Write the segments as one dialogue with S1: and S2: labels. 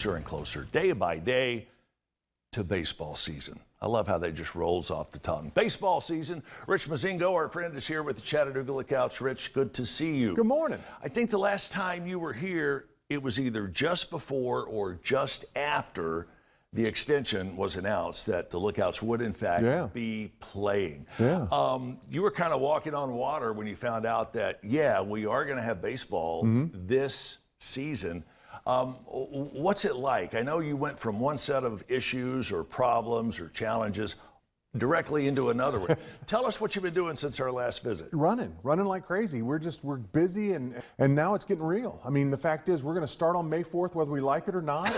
S1: closer and closer, day by day, to baseball season. I love how that just rolls off the tongue. Baseball season. Rich Mozingo, our friend, is here with the Chattanooga Lookouts. Rich, good to see you.
S2: Good morning.
S1: I think the last time you were here, it was either just before or just after the extension was announced that the Lookouts would, in fact, be playing. You were kind of walking on water when you found out that, we are going to have baseball this season. What's it like? I know you went from one set of issues or problems or challenges directly into another one. Tell us what you've been doing since our last visit.
S2: Running like crazy. We're busy, and now it's getting real. I mean, the fact is we're going to start on May 4th, whether we like it or not,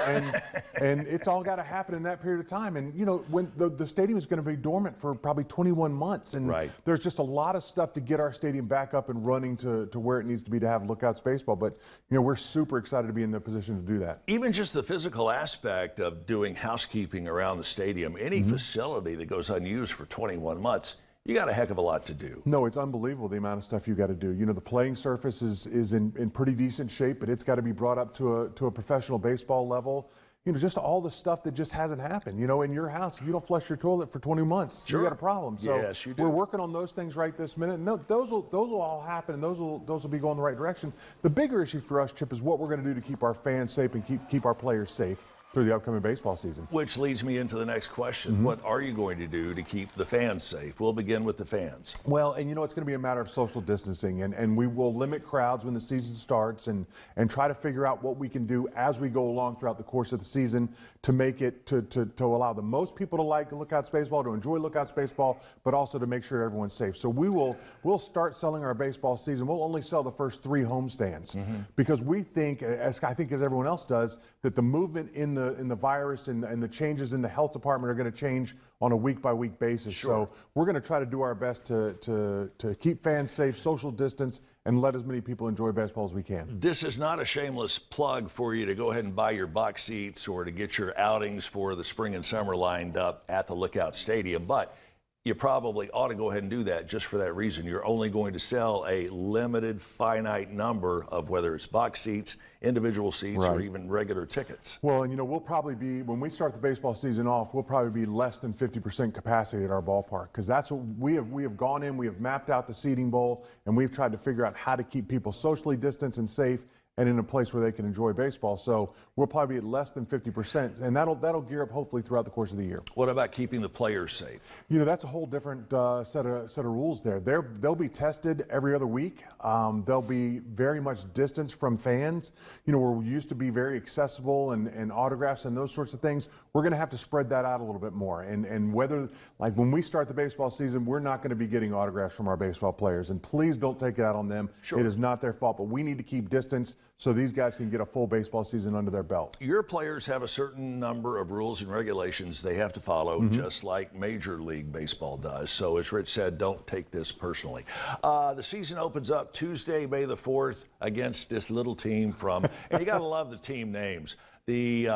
S2: and it's all got to happen in that period of time. And, you know, when the stadium is going to be dormant for probably 21 months, and there's just a lot of stuff to get our stadium back up and running to where it needs to be to have Lookouts baseball. But, you know, we're super excited to be in the position to do that.
S1: Even just the physical aspect of doing housekeeping around the stadium, any facility that goes unused for 21 months, you got a heck of a lot to do.
S2: No, it's unbelievable the amount of stuff you got to do. You know, the playing surface is in pretty decent shape, but it's got to be brought up to a professional baseball level. You know, just all the stuff that just hasn't happened. You know, in your house, if you don't flush your toilet for 20 months, you got a problem. So
S1: yes, you do.
S2: We're working on those things right this minute, and those will all happen, and those will be going the right direction. The bigger issue for us, Chip, is what we're going to do to keep our fans safe and keep our players safe through the upcoming baseball season.
S1: Which leads me into the next question. What are you going to do to keep the fans safe? We'll begin with the fans.
S2: Well, and you know, it's going to be a matter of social distancing, and we will limit crowds when the season starts and try to figure out what we can do as we go along throughout the course of the season to make it to allow the most people to like Lookouts baseball, to enjoy Lookouts baseball, but also to make sure everyone's safe. So we'll start selling our baseball season. We'll only sell the first 3 homestands because we think, as everyone else does, that the movement in the virus and the changes in the health department are going to change on a week-by-week basis. So we're going to try to do our best to keep fans safe, social distance, and let as many people enjoy baseball as we can.
S1: This is not a shameless plug for you to go ahead and buy your box seats or to get your outings for the spring and summer lined up at the Lookout Stadium, but you probably ought to go ahead and do that just for that reason. You're only going to sell a limited, finite number of whether it's box seats, individual seats, or even regular tickets.
S2: Well, and you know, we'll probably be, when we start the baseball season off, we'll probably be less than 50% capacity at our ballpark, because that's what we have gone in, we have mapped out the seating bowl, and we've tried to figure out how to keep people socially distanced and safe and in a place where they can enjoy baseball. So we'll probably be at less than 50%, and that'll gear up hopefully throughout the course of the year.
S1: What about keeping the players safe?
S2: You know, that's a whole different set of rules there. They'll be tested every other week. They'll be very much distanced from fans. You know, where we used to be very accessible and autographs and those sorts of things, we're going to have to spread that out a little bit more. And whether, like when we start the baseball season, we're not going to be getting autographs from our baseball players. And please don't take it out on them. It is not their fault, but we need to keep distance so these guys can get a full baseball season under their belt.
S1: Your players have a certain number of rules and regulations they have to follow, just like Major League Baseball does. So as Rich said, don't take this personally. The season opens up Tuesday, May the 4th, against this little team from, and you got to love the team names, the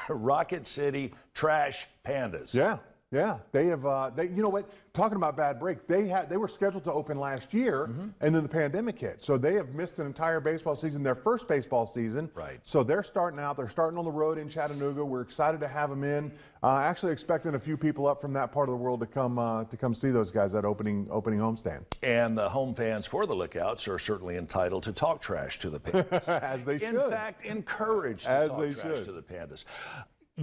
S1: Rocket City Trash Pandas.
S2: Yeah, they have. You know what? Talking about bad break, they were scheduled to open last year, and then the pandemic hit. So they have missed an entire baseball season, their first baseball season. So they're starting out. They're starting on the road in Chattanooga. We're excited to have them in. Actually expecting a few people up from that part of the world to come see those guys at opening homestand.
S1: And the home fans for the Lookouts are certainly entitled to talk trash to the Pandas,
S2: as they should.
S1: In fact, encouraged to talk trash to the Pandas.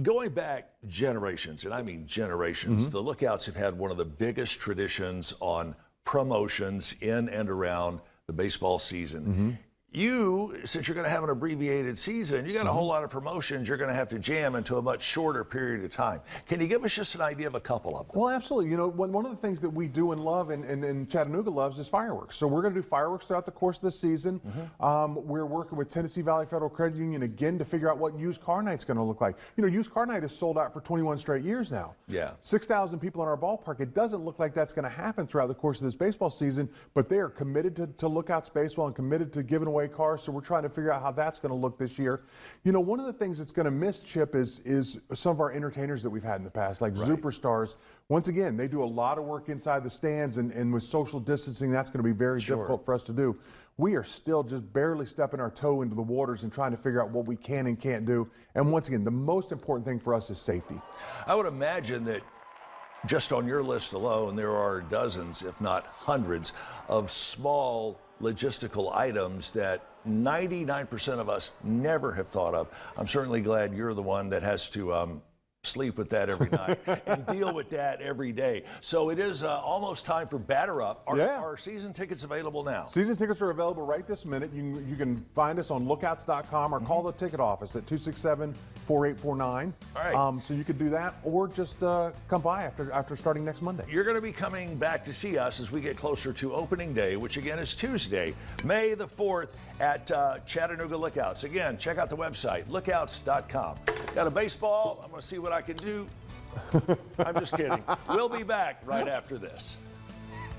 S1: Going back generations, and I mean generations, the Lookouts have had one of the biggest traditions on promotions in and around the baseball season. You, since you're going to have an abbreviated season, you got a whole lot of promotions you're going to have to jam into a much shorter period of time. Can you give us just an idea of a couple of them?
S2: Well, absolutely. You know, one of the things that we do and love and Chattanooga loves is fireworks. So we're going to do fireworks throughout the course of the season. We're working with Tennessee Valley Federal Credit Union again to figure out what used car night's going to look like. You know, used car night is sold out for 21 straight years now. 6,000 people in our ballpark. It doesn't look like that's going to happen throughout the course of this baseball season, but they are committed to Lookouts baseball and committed to giving away getaway cars, so we're trying to figure out how that's going to look this year. You know, one of the things that's going to miss, Chip, is some of our entertainers that we've had in the past, like Superstars. Once again, they do a lot of work inside the stands, and with social distancing, that's going to be very difficult for us to do. We are still just barely stepping our toe into the waters and trying to figure out what we can and can't do. And once again, the most important thing for us is safety.
S1: I would imagine that just on your list alone, there are dozens, if not hundreds, of small logistical items that 99% of us never have thought of. I'm certainly glad you're the one that has to sleep with that every night and deal with that every day. So it is almost time for Batter Up. Are season tickets available now?
S2: Season tickets are available right this minute. You can find us on lookouts.com or call the ticket office at 267-4849.
S1: All right.
S2: So you could do that, or just come by after starting next Monday.
S1: You're going to be coming back to see us as we get closer to opening day, which again is Tuesday, May the 4th at Chattanooga Lookouts. Again, check out the website, lookouts.com. Got a baseball. I'm going to see what I can do. I'm just kidding. We'll be back right after this.